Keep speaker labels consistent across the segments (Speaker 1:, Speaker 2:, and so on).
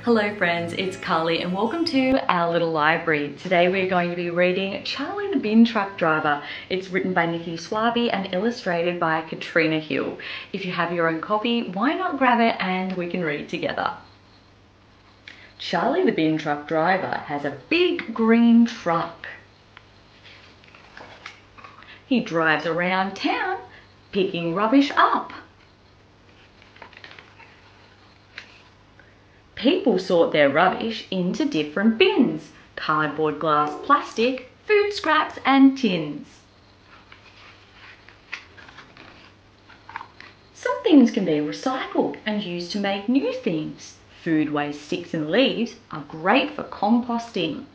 Speaker 1: Hello friends, it's Carly and welcome to our little library. Today we're going to be reading Charlie the Bin Truck Driver. It's written by Nikki Swaby and illustrated by Katrina Hill. If you have your own copy, why not grab it and we can read together. Charlie the Bin Truck Driver has a big green truck. He drives around town picking rubbish up. People sort their rubbish into different bins: cardboard, glass, plastic, food scraps and tins. Some things can be recycled and used to make new things. Food waste, sticks and leaves are great for composting.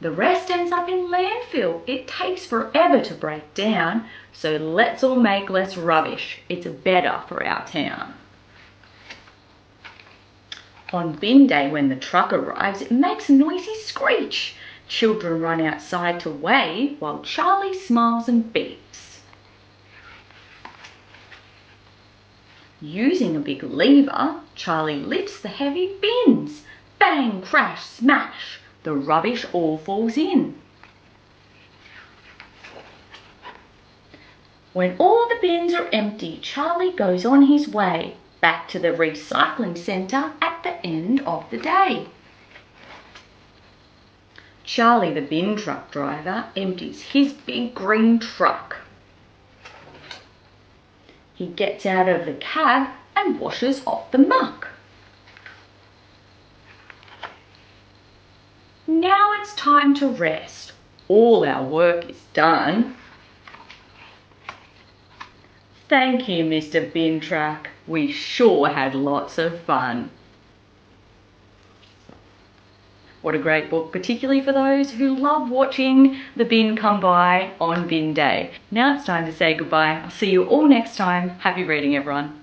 Speaker 1: The rest ends up in landfill. It takes forever to break down, so let's all make less rubbish. It's better for our town. On bin day, when the truck arrives, it makes a noisy screech. Children run outside to wave while Charlie smiles and beeps. Using a big lever, Charlie lifts the heavy bins. Bang, crash, smash. The rubbish all falls in. When all the bins are empty, Charlie goes on his way back to the recycling centre at the end of the day. Charlie the bin truck driver empties his big green truck. He gets out of the cab and washes off the muck. Now it's time to rest. All our work is done. Thank you, Mr. Bin Truck. We sure had lots of fun. What a great book, particularly for those who love watching the bin come by on bin day. Now it's time to say goodbye. I'll see you all next time. Happy reading, everyone.